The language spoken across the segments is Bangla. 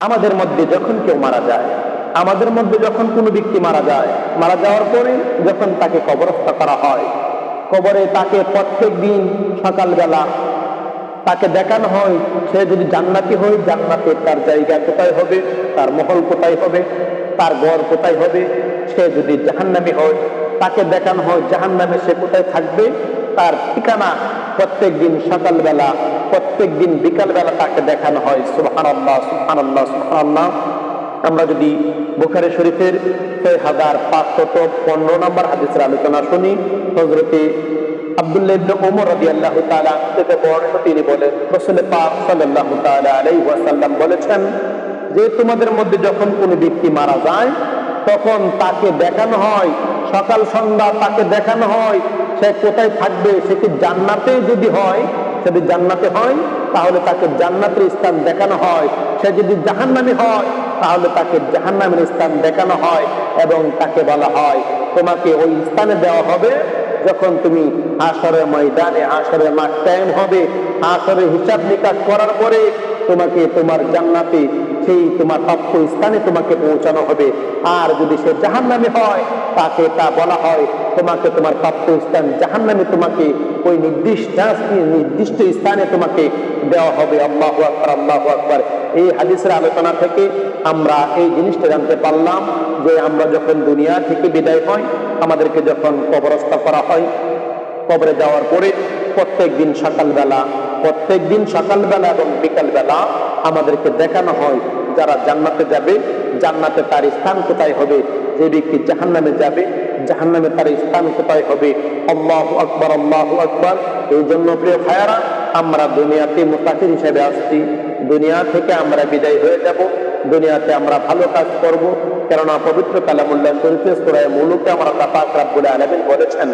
আমাদের মধ্যে যখন কেউ মারা যায়, আমাদের মধ্যে যখন কোনো ব্যক্তি মারা যায়, মারা যাওয়ার পরে যখন তাকে কবরস্থ করা হয়, কবরে তাকে প্রত্যেক দিন সকালবেলা তাকে দেখানো হয়, সে যদি জান্নাতি হয় জান্নাতে তার জায়গা কোথায় হবে, তার মহল কোথায় হবে, তার ঘর কোথায় হবে। সে যদি জাহান্নামী হয় তাকে দেখানো হয় জাহান্নামে সে কোথায় থাকবে, তার ঠিকানা প্রত্যেক দিন সকালবেলা প্রত্যেক দিন বিকালবেলা তাকে দেখানো হয়। সুবহানাল্লাহ, সুবহানাল্লাহ, সুবহানাল্লাহ। আমরা যদি বুখারী শরীফের 6515 নম্বর হাদিসের আলোচনা শুনি, হযরতে আব্দুল্লাহ ইবনে ওমর রাদিয়াল্লাহু তাআলা থেকে বর্ণিত, তিনি বলেন রাসূল পাক সাল্লাল্লাহু তাআলা আলাইহি ওয়াসাল্লাম বলেছেন যে তোমাদের মধ্যে যখন কোনো ব্যক্তি মারা যায় তখন তাকে দেখানো হয়, সকাল সন্ধ্যা তাকে দেখানো হয় সে কোথায় থাকবে। সে কি জান্নাতে যদি হয়, যদি জান্নাতে হয় তাহলে তাকে জান্নাতের স্থান দেখানো হয়, সে যদি জাহান্নামী হয় তাহলে তাকে জাহান্নামের স্থান দেখানো হয় এবং তাকে বলা হয় তোমাকে ওই স্থানে দেওয়া হবে যখন তুমি হাশরের ময়দানে, হাশরের মাঠ কায়েম হবে, হাশরের হিসাব নিকাশ করার পরে তোমাকে তোমার জান্নাতে সেই তোমার প্রাপ্য স্থানে তোমাকে পৌঁছানো হবে। আর যদি সে জাহান্নামী হয় তাকে তা বলা হয় তোমাকে তোমার প্রাপ্য স্থান জাহান্নামে তোমাকে ওই নির্দিষ্ট স্থানে তোমাকে দেওয়া হবে। আল্লাহু আকবার, আল্লাহু আকবার। এই হাদিসের আলোচনা থেকে আমরা এই জিনিসটা জানতে পারলাম যে আমরা যখন দুনিয়া থেকে বিদায় হই, আমাদেরকে যখন কবরস্থ করা হয়, কবরে যাওয়ার পরে প্রত্যেক দিন সকালবেলা এবং বিকালবেলা আমাদেরকে দেখানো হয় যারা জান্নাতে যাবে জান্নাতে তার স্থান কোথায় হবে, যে ব্যক্তি জাহান্নামে যাবে জাহান্নামে তার স্থান কোথায় হবে। আল্লাহু আকবার, আল্লাহু আকবার। এই জন্য প্রিয় ভাইয়ারা, আমরা দুনিয়াতে মুসাফির হিসেবে আসছি, দুনিয়া থেকে আমরা বিদায় হয়ে যাব, দুনিয়াতে আমরা ভালো কাজ করব। কেননা পবিত্র কালামুল্লাহ শরীফে সূরা মুলুকে আমরা পাক রব্বুল আলামিন বলেছেন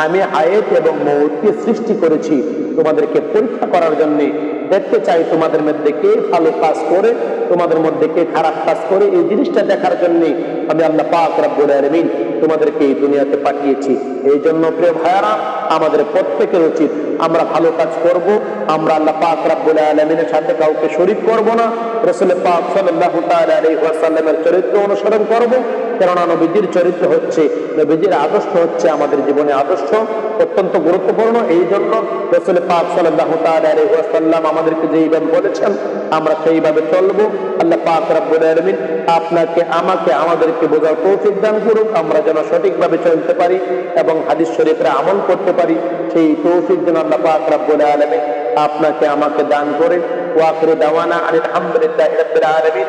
আমি হায়াত এবং মওতকে সৃষ্টি করেছি তোমাদেরকে পরীক্ষা করার জন্য, দেখতে চাই তোমাদের মধ্যে কে ভালো কাজ করে, তোমাদের মধ্যে কে খারাপ কাজ করে। এই জিনিসটা দেখার জন্য আমি আল্লাহ পাক রব্বুল আলামিন তোমাদেরকে এই দুনিয়াতে পাঠিয়েছি। এই জন্য প্রিয় ভাইয়ারা, আমাদের প্রত্যেকের উচিত আমরা ভালো কাজ করব, আমরা আল্লাহ পাক রব্বুল আলামিনের সাথে কাউকে শরীক করব না, রাসূল পাক সাল্লাল্লাহু তাআলা আলাইহি ওয়াসাল্লামের চরিত্র অনুসরণ করব। কেননা নবীজির চরিত্র হচ্ছে, নবীজির আদর্শ হচ্ছে আমাদের জীবনে আদর্শ অত্যন্ত গুরুত্বপূর্ণ। এই জন্য রাসূল পাক সাল্লাল্লাহু তাআলা আলাইহি ওয়াসাল্লাম আমাদেরকে যেইভাবে বলেছেন আমরা সেইভাবে চলবো। আল্লাহ পাক রব্বুল আলামিন আপনাকে আমাকে আমাদেরকে বোঝার তৌফিক দান করুক, আমরা যেন সঠিকভাবে চলতে পারি এবং হাদিস শরীফের আমল করতে পারি, সেই তৌফিক যেন আল্লাহ পাক রব্বুল আলামিন আপনাকে আমাকে দান করেন। ওয়া আখিরু দাওয়ানা আলহামদুলিল্লাহি রাব্বিল আলামিন।